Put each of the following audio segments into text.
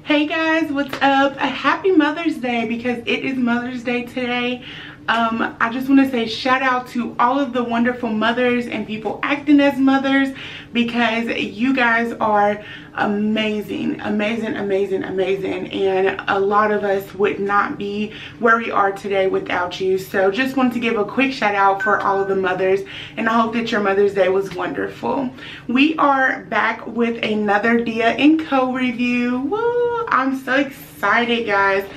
Hey guys, what's up? A happy Mother's Day because it is Mother's Day today. I just want to say shout out to all of the wonderful mothers and people acting as mothers because you guys are amazing, amazing, amazing, amazing, and a lot of us would not be where we are today without you. So just wanted to give a quick shout out for all of the mothers, and I hope that your Mother's Day was wonderful. We are back with another Dia & Co review. Woo! I'm so excited, guys.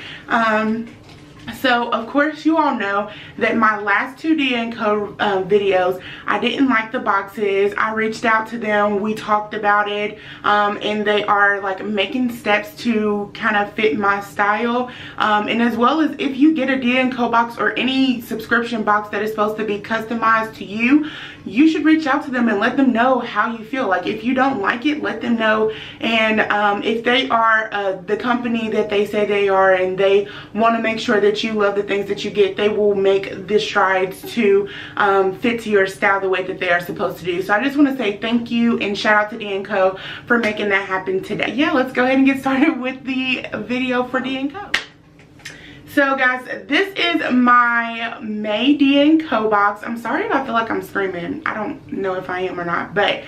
So of course you all know that my last two Dia & Co videos, I didn't like the boxes. I reached out to them, we talked about it, and they are like making steps to kind of fit my style, and as well as if you get a Dia & Co box or any subscription box that is supposed to be customized to you, you should reach out to them and let them know how you feel. Like if you don't like it, let them know, and if they are the company that they say they are and they want to make sure that you love the things that you get, they will make the strides to fit to your style the way that they are supposed to do. So I just want to say thank you and shout out to Dia & Co for making that happen today. Yeah, let's go ahead and get started with the video for Dia & Co. So guys, this is my May Dia & Co box. I'm sorry if I feel like I'm screaming. I don't know if I am or not, but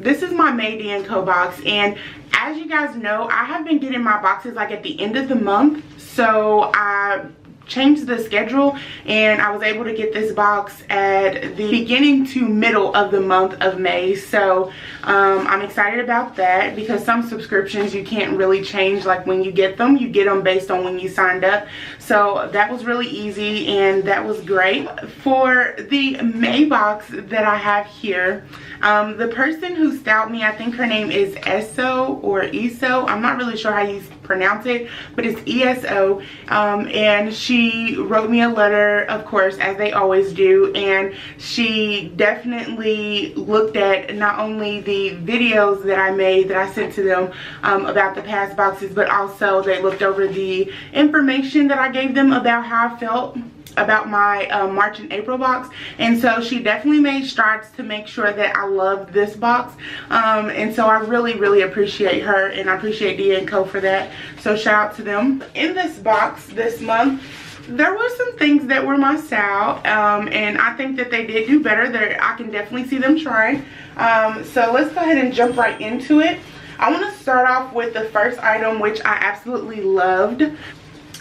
this is my May Dia & Co box, and as you guys know, I have been getting my boxes like at the end of the month. So I changed the schedule and I was able to get this box at the beginning to middle of the month of May. So I'm excited about that because some subscriptions you can't really change, like when you get them based on when you signed up. So that was really easy and that was great. For the May box that I have here, the person who styled me, I think her name is Eso or Eso, I'm not really sure how you pronounce it, but it's ESO, and she wrote me a letter, of course, as they always do, and she definitely looked at not only the videos that I made that I sent to them about the past boxes, but also they looked over the information that I gave them about how I felt about my March and April box, and so she definitely made strides to make sure that I loved this box, and so I really appreciate her, and I appreciate Dia & Co for that. So shout out to them. In this box this month, there were some things that were my style, and I think that they did do better. There, I can definitely see them trying. So let's go ahead and jump right into it. I want to start off with the first item, which I absolutely loved.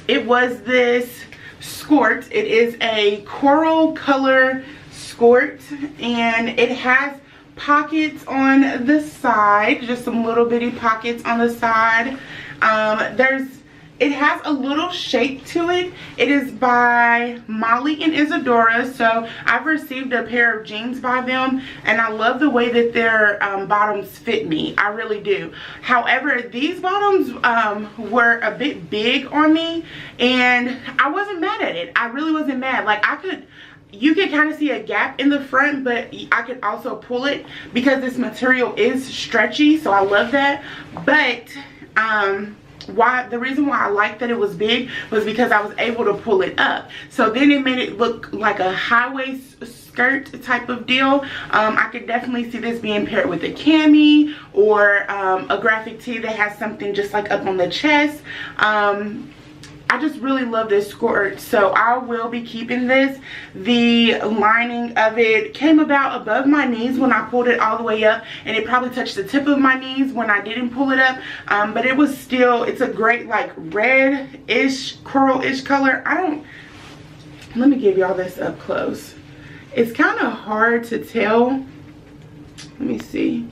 It was this Skort. It is a coral color Skort, and it has pockets on the side, just some little bitty pockets on the side. It has a little shape to it. It is by Molly and Issadora. So I've received a pair of jeans by them, and I love the way that their bottoms fit me. I really do. However, these bottoms were a bit big on me, and I wasn't mad at it. I really wasn't mad. Like you could kind of see a gap in the front, but I could also pull it because this material is stretchy, so I love that. But the reason why I liked that it was big was because I was able to pull it up, so then it made it look like a high-waist skirt type of deal. I could definitely see this being paired with a cami or a graphic tee that has something just like up on the chest. I just really love this Skort, so I will be keeping this. The lining of it came about above my knees when I pulled it all the way up, and it probably touched the tip of my knees when I didn't pull it up, but it was still, it's a great like red-ish, coral-ish color. Let me give y'all this up close. It's kind of hard to tell. Let me see.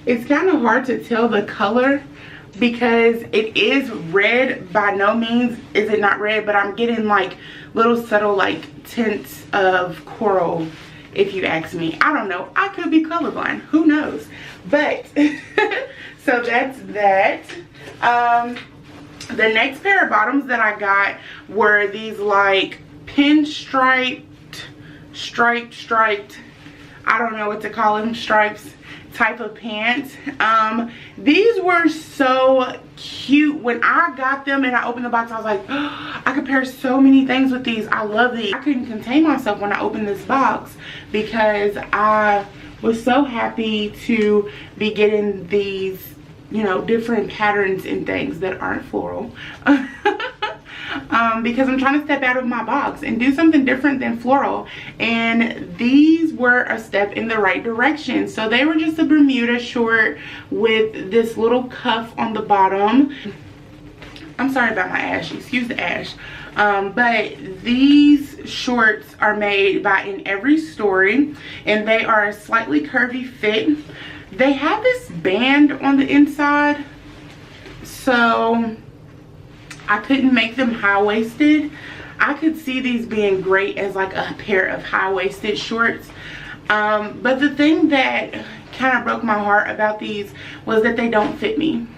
It's kind of hard to tell the color because it is red. By no means is it not red, but I'm getting like little subtle like tints of coral, if you ask me. I don't know, I could be colorblind, who knows. But so that's that. The next pair of bottoms that I got were these like pinstriped, striped, I don't know what to call them, stripes type of pants. These were so cute. When I got them and I opened the box, I was like, oh, I could pair so many things with these. I love these. I couldn't contain myself when I opened this box because I was so happy to be getting these you know, different patterns and things that aren't floral. Because I'm trying to step out of my box and do something different than floral, and these were a step in the right direction. So they were just a Bermuda short with this little cuff on the bottom. I'm sorry about my ash, excuse the ash. But these shorts are made by In Every Story, and they are a slightly curvy fit. They have this band on the inside, so I couldn't make them high-waisted. I could see these being great as like a pair of high-waisted shorts. But the thing that kind of broke my heart about these was that they don't fit me.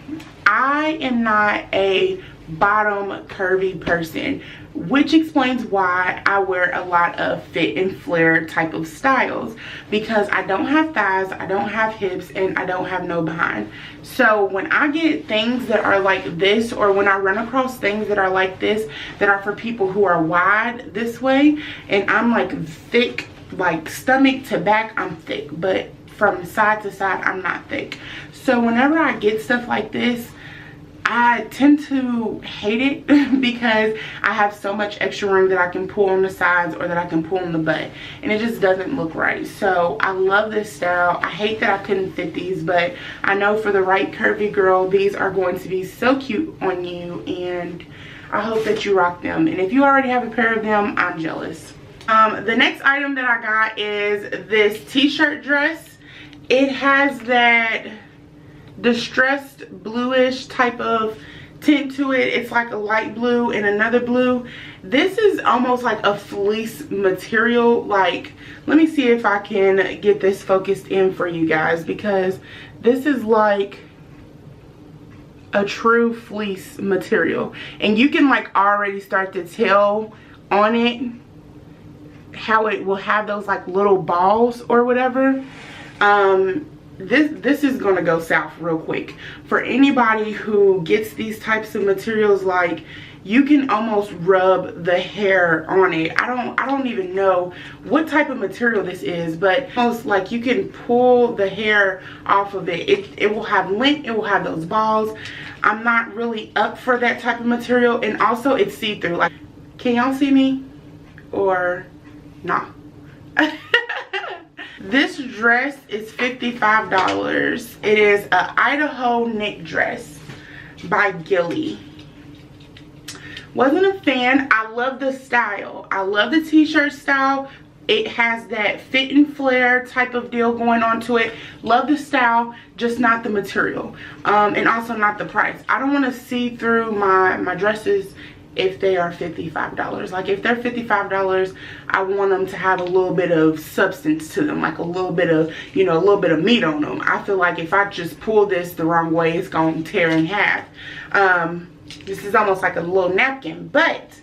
I am not a bottom curvy person, which explains why I wear a lot of fit and flare type of styles, because I don't have thighs, I don't have hips, and I don't have no behind. So when I get things that are like this, or when I run across things that are like this, that are for people who are wide this way, and I'm like thick, like stomach to back I'm thick, but from side to side I'm not thick. So whenever I get stuff like this, I tend to hate it because I have so much extra room that I can pull on the sides or that I can pull on the butt, and it just doesn't look right. So I love this style. I hate that I couldn't fit these, but I know for the right curvy girl, these are going to be so cute on you, and I hope that you rock them. And if you already have a pair of them, I'm jealous. The next item that I got is this t-shirt dress. It has that distressed bluish type of tint to it. It's like a light blue and another blue. This is almost like a fleece material. Like, let me see if I can get this focused in for you guys, because this is like a true fleece material, and you can like already start to tell on it how it will have those like little balls or whatever. This is gonna go south real quick. For anybody who gets these types of materials, like, you can almost rub the hair on it. I don't even know what type of material this is, but almost like you can pull the hair off of it. It will have lint, it will have those balls. I'm not really up for that type of material, and also it's see-through. Like, can y'all see me or nah? This dress is $55. It is a Idaho knit dress by Gilli. Wasn't a fan. I love the style. I love the t-shirt style. It has that fit and flare type of deal going on to it. Love the style, just not the material. And also not the price. I don't want to see through my dresses if they are $55. Like, if they're $55, I want them to have a little bit of substance to them, like a little bit of, you know, a little bit of meat on them. I feel like if I just pull this the wrong way, it's gonna tear in half. This is almost like a little napkin, but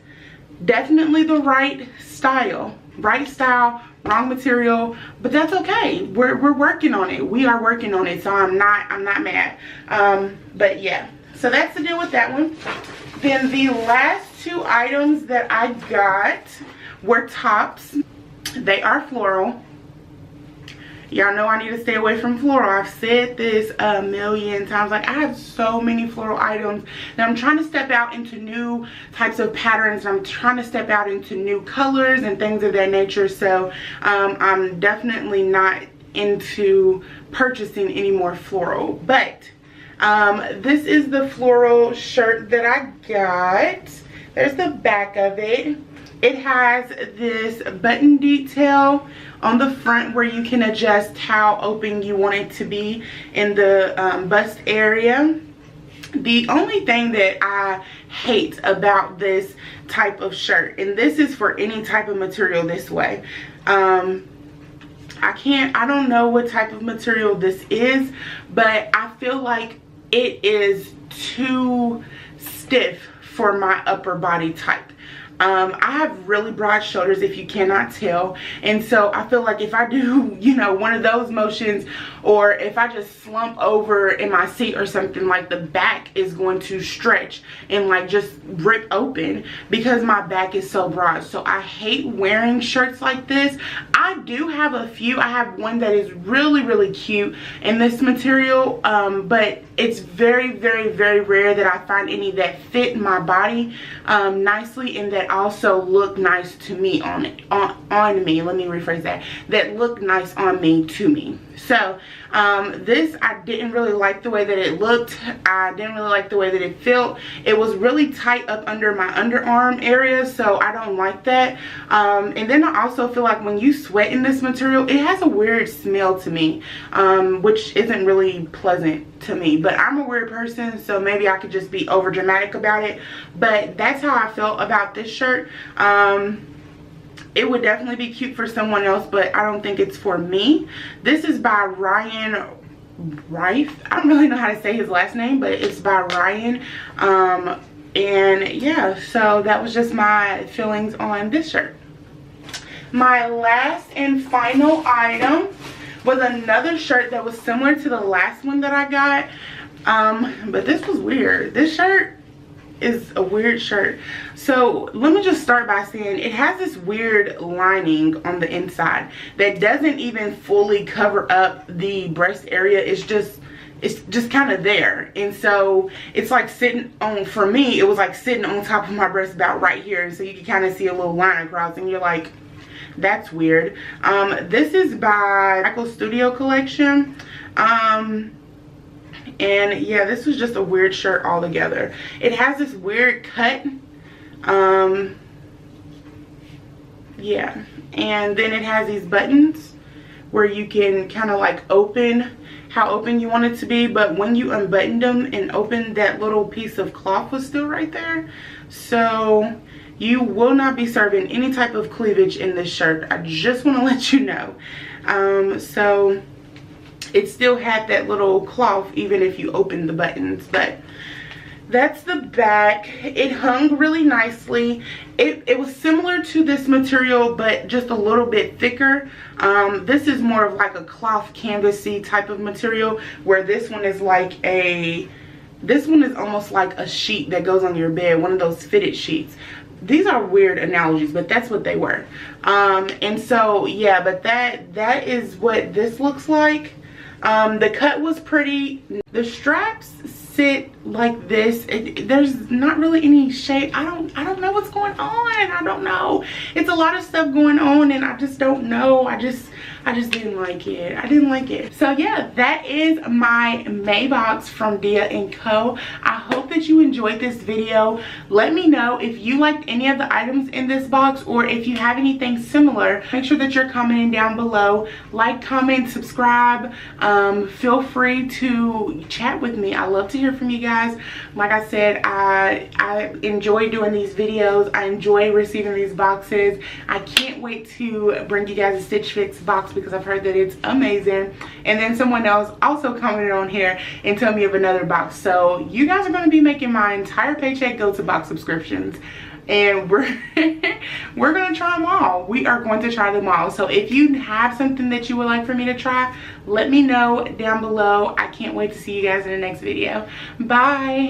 definitely the right style. Right style, wrong material, but that's okay. We're working on it. We are working on it, so I'm not mad. But yeah, so that's the deal with that one. Then the last two items that I got were tops. They are floral. Y'all know I need to stay away from floral. I've said this a million times. Like, I have so many floral items that I'm trying to step out into new types of patterns. I'm trying to step out into new colors and things of that nature. So I'm definitely not into purchasing any more floral. But this is the floral shirt that I got. There's the back of it. It has this button detail on the front where you can adjust how open you want it to be in the bust area. The only thing that I hate about this type of shirt, and this is for any type of material this way, I don't know what type of material this is, but I feel like it is too stiff for my upper body type. I have really broad shoulders, if you cannot tell, and so I feel like if I do, you know, one of those motions, or if I just slump over in my seat or something, like the back is going to stretch and like just rip open because my back is so broad. So I hate wearing shirts like this. I do have a few. I have one that is really cute in this material, but it's very rare that I find any that fit my body nicely and that also look nice to me on me. Let me rephrase that look nice on me to me. So this, I didn't really like the way that it looked. I didn't really like the way that it felt. It was really tight up under my underarm area, so I don't like that. And then I also feel like when you sweat in this material, it has a weird smell to me, which isn't really pleasant to me. But I'm a weird person, so maybe I could just be over dramatic about it. But that's how I felt about this shirt. It would definitely be cute for someone else, but I don't think it's for me. This is by Ryan Rife. I don't really know how to say his last name, but it's by Ryan. And yeah, so that was just my feelings on this shirt. My last and final item was another shirt that was similar to the last one that I got. But this was weird. This shirt is a weird shirt. So let me just start by saying it has this weird lining on the inside that doesn't even fully cover up the breast area. It's just kind of there, and so it's like sitting on, for me it was like sitting on top of my breast about right here, and so you can kind of see a little line across, and you're like, that's weird. This is by Michael Studio Collection. And yeah, this was just a weird shirt altogether. It has this weird cut. Yeah, and then it has these buttons where you can kind of like open how open you want it to be, but when you unbuttoned them and opened, that little piece of cloth was still right there. So you will not be serving any type of cleavage in this shirt. I just want to let you know. So it still had that little cloth even if you open the buttons. But that's the back. It hung really nicely. It was similar to this material, but just a little bit thicker. This is more of like a cloth canvasy type of material, where this one is like this one is almost like a sheet that goes on your bed, one of those fitted sheets. These are weird analogies, but that's what they were. And so yeah, but that is what this looks like. The cut was pretty. The straps sit like this. There's not really any shape. I don't know what's going on. I don't know. It's a lot of stuff going on, and I just don't know. I just didn't like it. I didn't like it. So yeah, that is my May box from Dia & Co. I hope that you enjoyed this video. Let me know if you liked any of the items in this box, or if you have anything similar. Make sure that you're commenting down below. Like, comment, subscribe. Feel free to chat with me. I love to hear from you guys. Like I said, I enjoy doing these videos. I enjoy receiving these boxes. I can't wait to bring you guys a Stitch Fix box because I've heard that it's amazing. And then someone else also commented on here and told me of another box. So you guys are going to be making my entire paycheck go to box subscriptions. And we're going to try them all. We are going to try them all. So if you have something that you would like for me to try, let me know down below. I can't wait to see you guys in the next video. Bye.